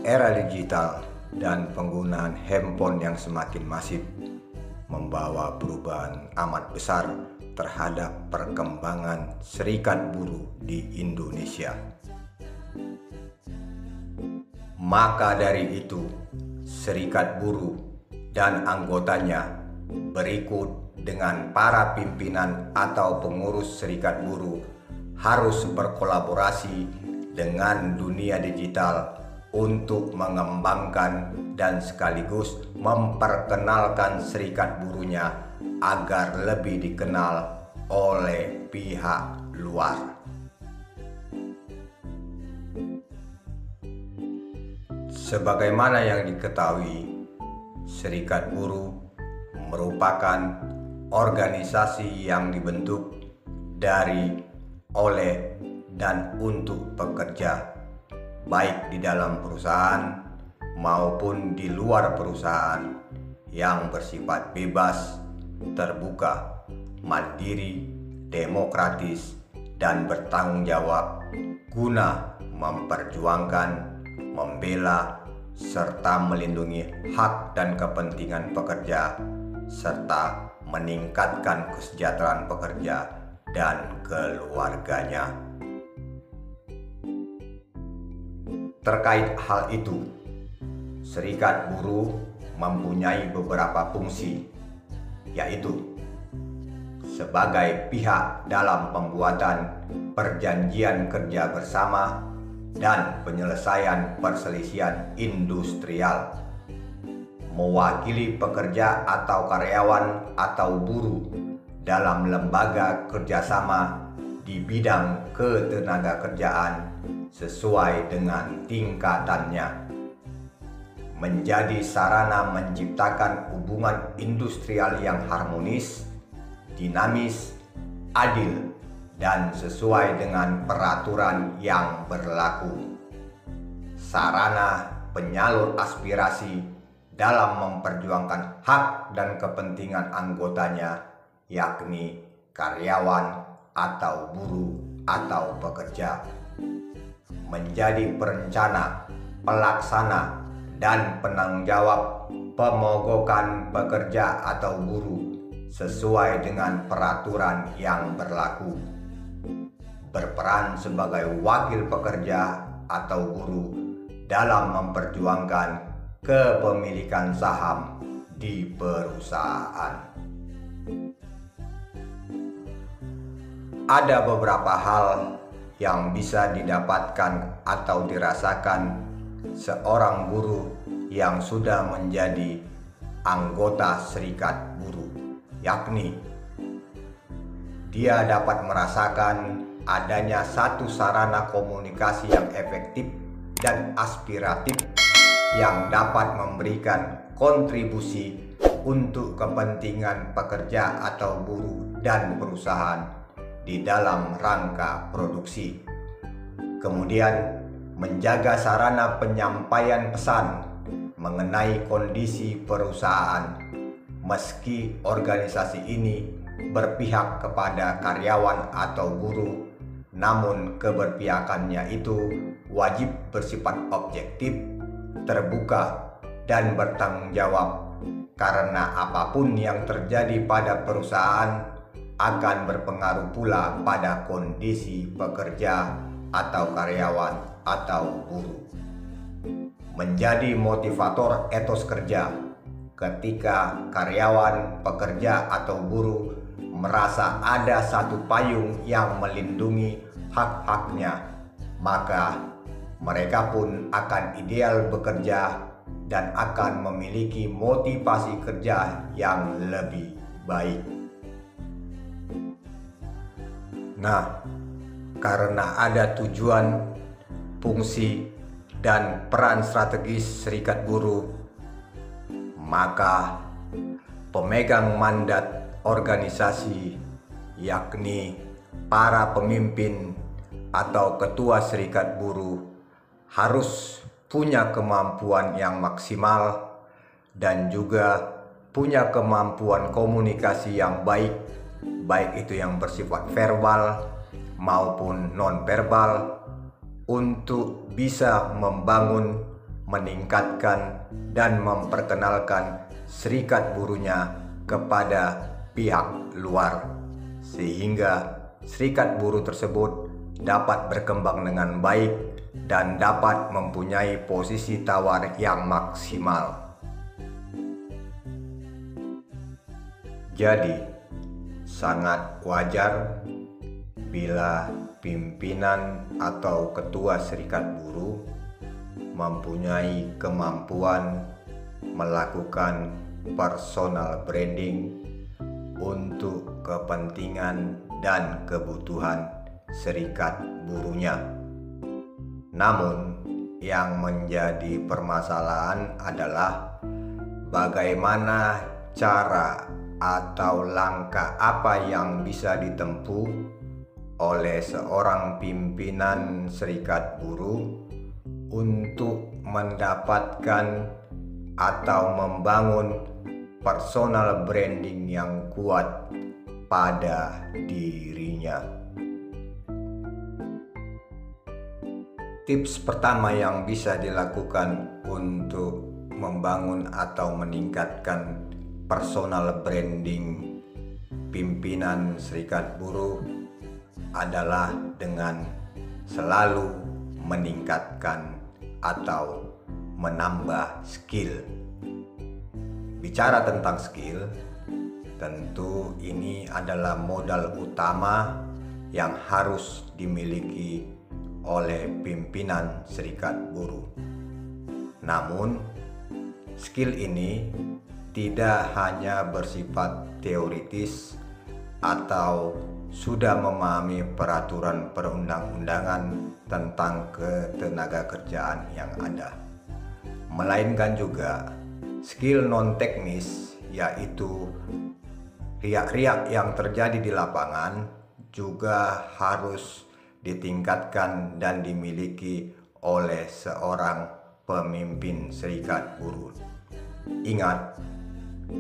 Era digital dan penggunaan handphone yang semakin masif membawa perubahan amat besar terhadap perkembangan serikat buruh di Indonesia. Maka dari itu, serikat buruh dan anggotanya berikut dengan para pimpinan atau pengurus serikat buruh harus berkolaborasi dengan dunia digital untuk mengembangkan dan sekaligus memperkenalkan serikat buruhnya agar lebih dikenal oleh pihak luar. Sebagaimana yang diketahui, serikat buruh merupakan organisasi yang dibentuk dari, oleh, dan untuk pekerja, baik di dalam perusahaan maupun di luar perusahaan, yang bersifat bebas, terbuka, mandiri, demokratis, dan bertanggung jawab guna memperjuangkan, membela, serta melindungi hak dan kepentingan pekerja, serta meningkatkan kesejahteraan pekerja dan keluarganya. Terkait hal itu, serikat buruh mempunyai beberapa fungsi, yaitu sebagai pihak dalam pembuatan perjanjian kerja bersama dan penyelesaian perselisihan industrial, mewakili pekerja atau karyawan atau buruh dalam lembaga kerjasama di bidang ketenagakerjaan sesuai dengan tingkatannya, menjadi sarana menciptakan hubungan industrial yang harmonis, dinamis, adil, dan sesuai dengan peraturan yang berlaku, sarana penyalur aspirasi dalam memperjuangkan hak dan kepentingan anggotanya, yakni karyawan atau buruh atau pekerja, menjadi perencana, pelaksana, dan penanggung jawab pemogokan pekerja atau buruh sesuai dengan peraturan yang berlaku, berperan sebagai wakil pekerja atau buruh dalam memperjuangkan kepemilikan saham di perusahaan. Ada beberapa hal yang bisa didapatkan atau dirasakan seorang buruh yang sudah menjadi anggota serikat buruh, yakni dia dapat merasakan adanya satu sarana komunikasi yang efektif dan aspiratif yang dapat memberikan kontribusi untuk kepentingan pekerja atau buruh dan perusahaan di dalam rangka produksi. Kemudian menjaga sarana penyampaian pesan mengenai kondisi perusahaan, meski organisasi ini berpihak kepada karyawan atau buruh, namun keberpihakannya itu wajib bersifat objektif, terbuka, dan bertanggung jawab, karena apapun yang terjadi pada perusahaan akan berpengaruh pula pada kondisi pekerja atau karyawan atau buruh. Menjadi motivator etos kerja ketika karyawan, pekerja, atau buruh merasa ada satu payung yang melindungi hak-haknya, maka mereka pun akan ideal bekerja dan akan memiliki motivasi kerja yang lebih baik. Nah, karena ada tujuan, fungsi, dan peran strategis serikat buruh, maka pemegang mandat organisasi, yakni para pemimpin atau ketua serikat buruh, harus punya kemampuan yang maksimal dan juga punya kemampuan komunikasi yang baik, baik itu yang bersifat verbal maupun non-verbal, untuk bisa membangun meningkatkan dan memperkenalkan serikat buruhnya kepada pihak luar, sehingga serikat buruh tersebut dapat berkembang dengan baik dan dapat mempunyai posisi tawar yang maksimal. Jadi, sangat wajar bila pimpinan atau ketua serikat buruh mempunyai kemampuan melakukan personal branding untuk kepentingan dan kebutuhan serikat buruhnya. Namun, yang menjadi permasalahan adalah bagaimana cara atau langkah apa yang bisa ditempuh oleh seorang pimpinan serikat buruh untuk mendapatkan atau membangun personal branding yang kuat pada dirinya. Tips pertama yang bisa dilakukan untuk membangun atau meningkatkan personal branding pimpinan serikat buruh adalah dengan selalu meningkatkan atau menambah skill. Bicara tentang skill, tentu ini adalah modal utama yang harus dimiliki oleh pimpinan serikat buruh. Namun, skill ini tidak hanya bersifat teoritis atau sudah memahami peraturan perundang-undangan tentang ketenagakerjaan yang ada, melainkan juga skill non-teknis, yaitu riak-riak yang terjadi di lapangan juga harus ditingkatkan dan dimiliki oleh seorang pemimpin serikat buruh. Ingat,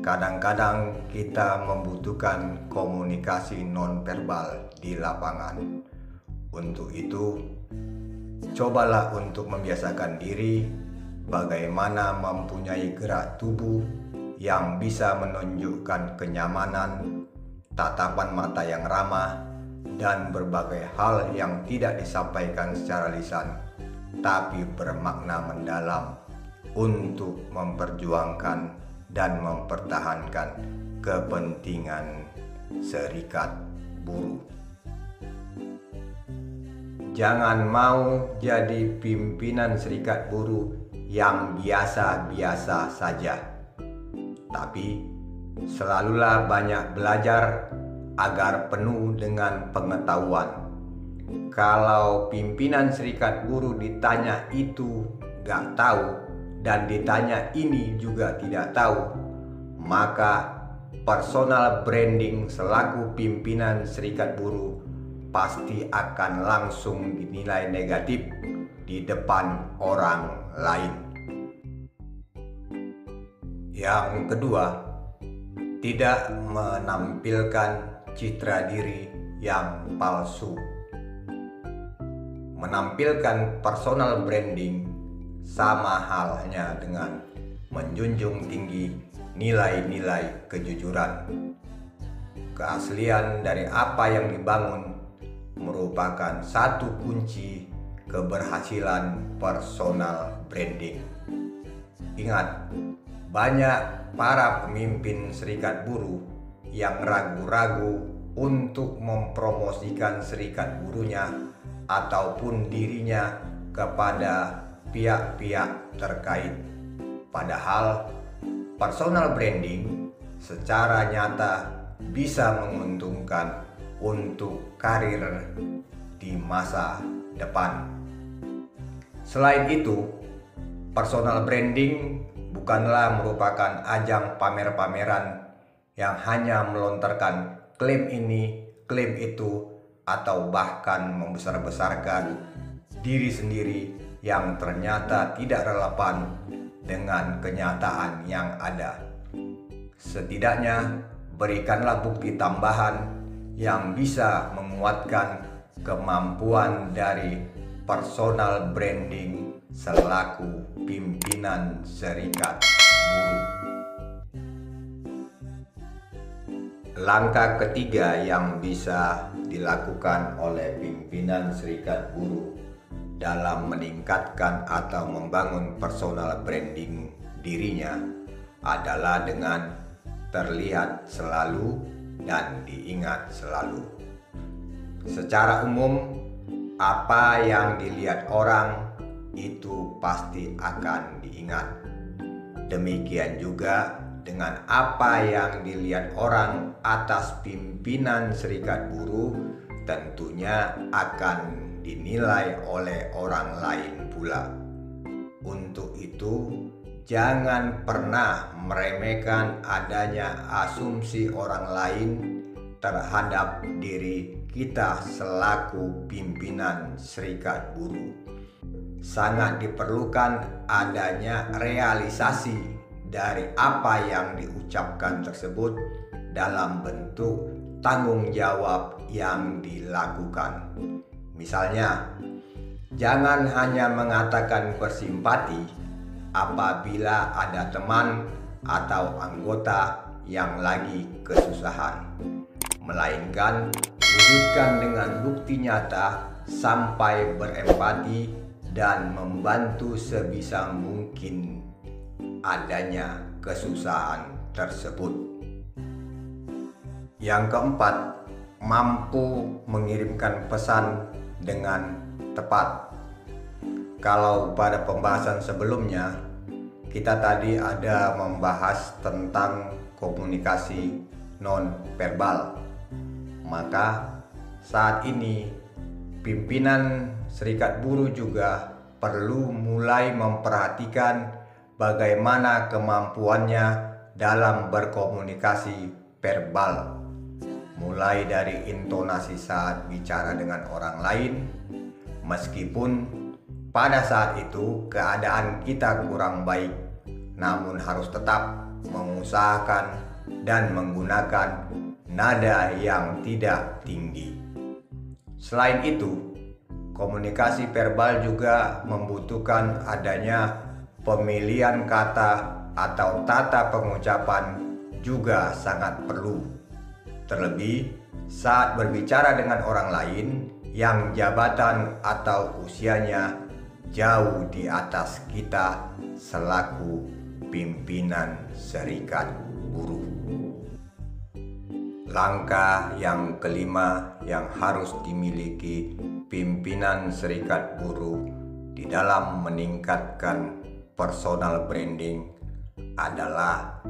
kadang-kadang kita membutuhkan komunikasi non-verbal di lapangan. Untuk itu, cobalah untuk membiasakan diri bagaimana mempunyai gerak tubuh yang bisa menunjukkan kenyamanan, tatapan mata yang ramah, dan berbagai hal yang tidak disampaikan secara lisan, tapi bermakna mendalam untuk memperjuangkan dan mempertahankan kepentingan serikat buruh. Jangan mau jadi pimpinan serikat buruh yang biasa-biasa saja, tapi selalulah banyak belajar agar penuh dengan pengetahuan. Kalau pimpinan serikat buruh ditanya itu gak tahu dan ditanya ini juga tidak tahu, maka personal branding selaku pimpinan serikat buruh pasti akan langsung dinilai negatif di depan orang lain. Yang kedua, tidak menampilkan citra diri yang palsu. Menampilkan personal branding sama halnya dengan menjunjung tinggi nilai-nilai kejujuran. Keaslian dari apa yang dibangun merupakan satu kunci keberhasilan personal branding. Ingat, banyak para pemimpin serikat buruh yang ragu-ragu untuk mempromosikan serikat buruhnya ataupun dirinya kepada pihak-pihak terkait. Padahal personal branding secara nyata bisa menguntungkan untuk karir di masa depan. Selain itu, personal branding bukanlah merupakan ajang pamer-pameran yang hanya melontarkan klaim ini, klaim itu, atau bahkan membesar-besarkan diri sendiri yang ternyata tidak relevan dengan kenyataan yang ada. Setidaknya berikanlah bukti tambahan yang bisa menguatkan kemampuan dari personal branding selaku pimpinan serikat buruh. Langkah ketiga yang bisa dilakukan oleh pimpinan serikat buruh dalam meningkatkan atau membangun personal branding dirinya adalah dengan terlihat selalu dan diingat selalu. Secara umum, apa yang dilihat orang itu pasti akan diingat. Demikian juga dengan apa yang dilihat orang atas pimpinan serikat buruh tentunya akan dinilai oleh orang lain pula. Untuk itu, jangan pernah meremehkan adanya asumsi orang lain terhadap diri kita selaku pimpinan serikat buruh. Sangat diperlukan adanya realisasi dari apa yang diucapkan tersebut dalam bentuk tanggung jawab yang dilakukan. Misalnya, jangan hanya mengatakan bersimpati apabila ada teman atau anggota yang lagi kesusahan, melainkan wujudkan dengan bukti nyata sampai berempati dan membantu sebisa mungkin adanya kesusahan tersebut. Yang keempat, mampu mengirimkan pesan dengan tepat. Kalau pada pembahasan sebelumnya kita tadi ada membahas tentang komunikasi non-verbal, maka saat ini pimpinan serikat buruh juga perlu mulai memperhatikan bagaimana kemampuannya dalam berkomunikasi verbal, mulai dari intonasi saat bicara dengan orang lain, meskipun pada saat itu keadaan kita kurang baik, namun harus tetap mengusahakan dan menggunakan nada yang tidak tinggi. Selain itu, komunikasi verbal juga membutuhkan adanya pemilihan kata atau tata pengucapan juga sangat perlu. Terlebih saat berbicara dengan orang lain yang jabatan atau usianya jauh di atas kita selaku pimpinan serikat buruh. Langkah yang kelima yang harus dimiliki pimpinan serikat buruh di dalam meningkatkan personal branding adalah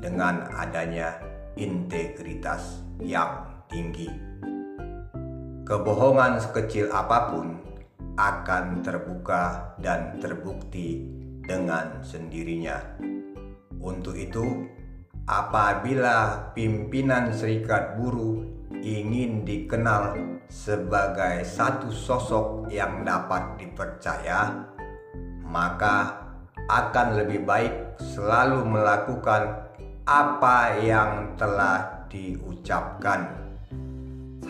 dengan adanya integritas yang tinggi. Kebohongan sekecil apapun akan terbuka dan terbukti dengan sendirinya. Untuk itu, apabila pimpinan serikat buruh ingin dikenal sebagai satu sosok yang dapat dipercaya, maka akan lebih baik selalu melakukan apa yang telah diucapkan.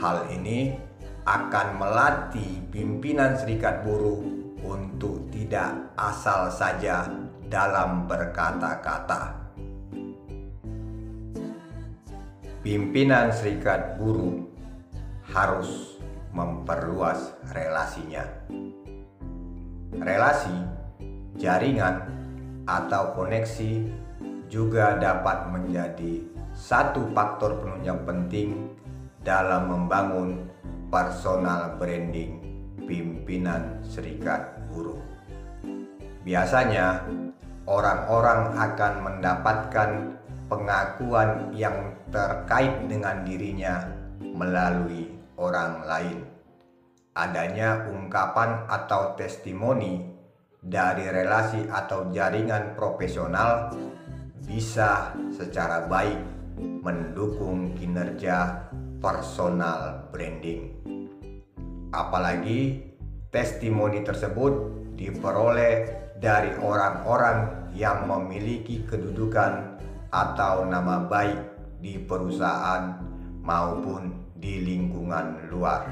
Hal ini akan melatih pimpinan serikat buruh untuk tidak asal saja dalam berkata-kata. Pimpinan serikat buruh harus memperluas relasinya. Relasi, jaringan, atau koneksi juga dapat menjadi satu faktor penunjang penting dalam membangun personal branding pimpinan serikat buruh. Biasanya, orang-orang akan mendapatkan pengakuan yang terkait dengan dirinya melalui orang lain. Adanya ungkapan atau testimoni dari relasi atau jaringan profesional bisa secara baik mendukung kinerja personal branding. Apalagi testimoni tersebut diperoleh dari orang-orang yang memiliki kedudukan atau nama baik di perusahaan maupun di lingkungan luar.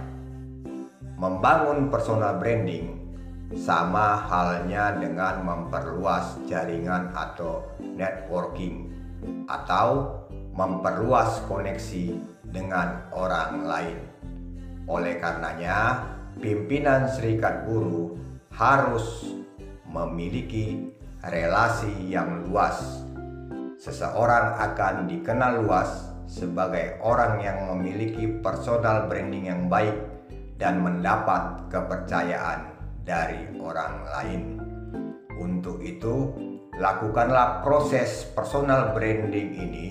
Membangun personal branding sama halnya dengan memperluas jaringan atau networking atau memperluas koneksi dengan orang lain. Oleh karenanya, pimpinan serikat buruh harus memiliki relasi yang luas. Seseorang akan dikenal luas sebagai orang yang memiliki personal branding yang baik dan mendapat kepercayaan dari orang lain. Untuk itu, lakukanlah proses personal branding ini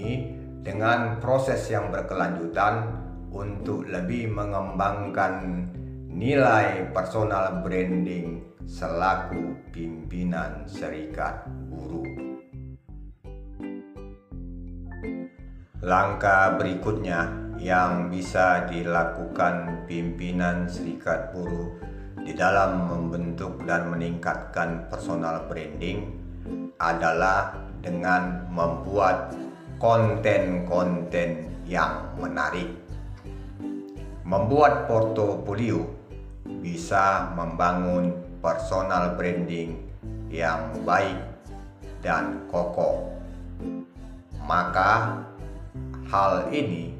dengan proses yang berkelanjutan untuk lebih mengembangkan nilai personal branding selaku pimpinan serikat buruh. Langkah berikutnya yang bisa dilakukan pimpinan serikat buruh di dalam membentuk dan meningkatkan personal branding adalah dengan membuat konten-konten yang menarik. Membuat portofolio bisa membangun personal branding yang baik dan kokoh. Maka hal ini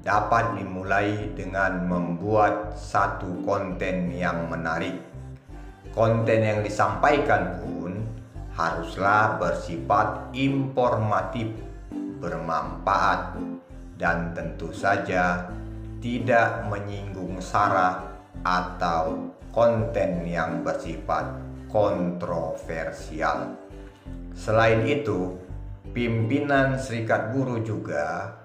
dapat dimulai dengan membuat satu konten yang menarik. Konten yang disampaikan pun haruslah bersifat informatif, bermanfaat, dan tentu saja tidak menyinggung sara atau konten yang bersifat kontroversial. Selain itu, pimpinan serikat buruh juga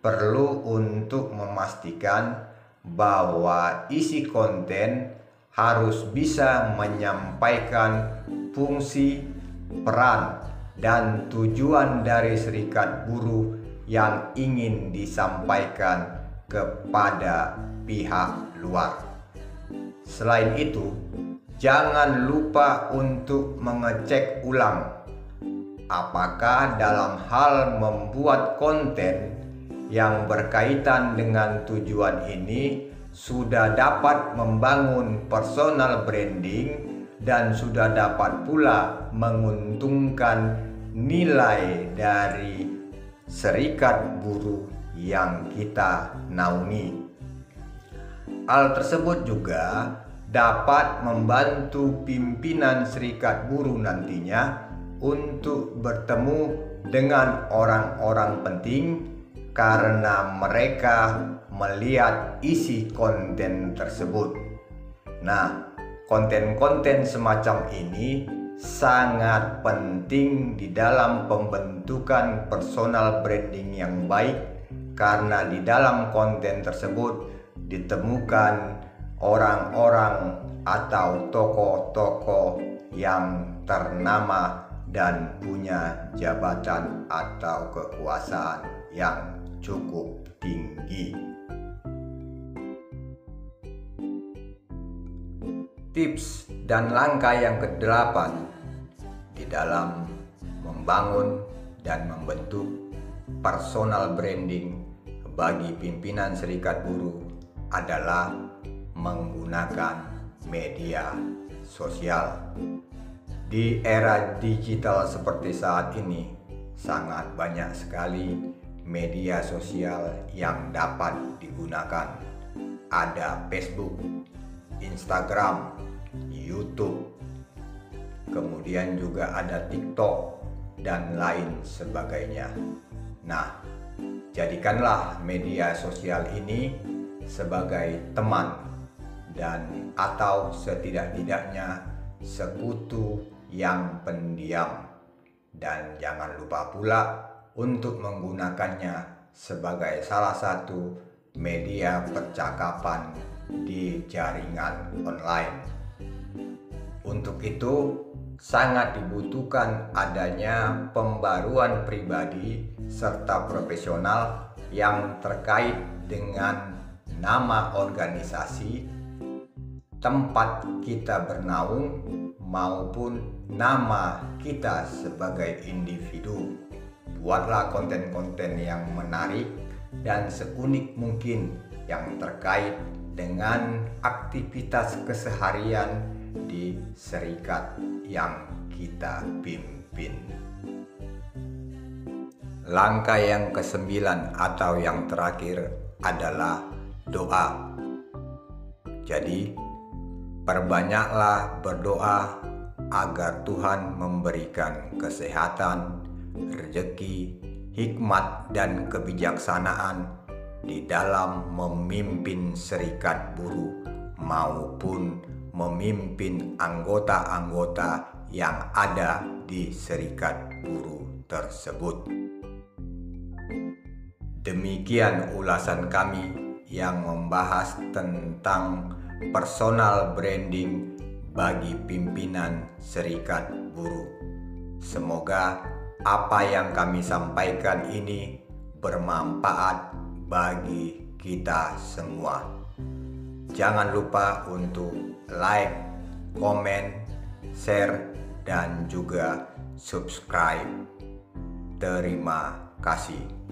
perlu untuk memastikan bahwa isi konten harus bisa menyampaikan fungsi, peran, dan tujuan dari serikat buruh yang ingin disampaikan kepada pihak luar. Selain itu, jangan lupa untuk mengecek ulang apakah dalam hal membuat konten yang berkaitan dengan tujuan ini sudah dapat membangun personal branding dan sudah dapat pula menguntungkan nilai dari serikat buruh yang kita naungi. Hal tersebut juga dapat membantu pimpinan serikat buruh nantinya untuk bertemu dengan orang-orang penting karena mereka melihat isi konten tersebut. Nah, konten-konten semacam ini sangat penting di dalam pembentukan personal branding yang baik karena di dalam konten tersebut ditemukan orang-orang atau tokoh-tokoh yang ternama dan punya jabatan atau kekuasaan yang cukup tinggi. Tips dan langkah yang ke-8 di dalam membangun dan membentuk personal branding bagi pimpinan serikat buruh adalah menggunakan media sosial. Di era digital seperti saat ini, sangat banyak sekali media sosial yang dapat digunakan. Ada Facebook, Instagram, YouTube, kemudian juga ada TikTok dan lain sebagainya. Nah, jadikanlah media sosial ini sebagai teman dan atau setidak-tidaknya sekutu yang pendiam, dan jangan lupa pula untuk menggunakannya sebagai salah satu media percakapan di jaringan online. Untuk itu sangat dibutuhkan adanya pembaruan pribadi serta profesional yang terkait dengan nama organisasi, tempat kita bernaung, maupun nama kita sebagai individu. Buatlah konten-konten yang menarik dan seunik mungkin yang terkait dengan aktivitas keseharian di serikat yang kita pimpin. Langkah yang ke-9 atau yang terakhir adalah doa. Jadi, perbanyaklah berdoa agar Tuhan memberikan kesehatan, rezeki, hikmat, dan kebijaksanaan di dalam memimpin serikat buruh maupun memimpin anggota-anggota yang ada di serikat buruh tersebut. Demikian ulasan kami yang membahas tentang personal branding bagi pimpinan serikat buruh. Semoga apa yang kami sampaikan ini bermanfaat bagi kita semua. Jangan lupa untuk like, komen, share, dan juga subscribe. Terima kasih.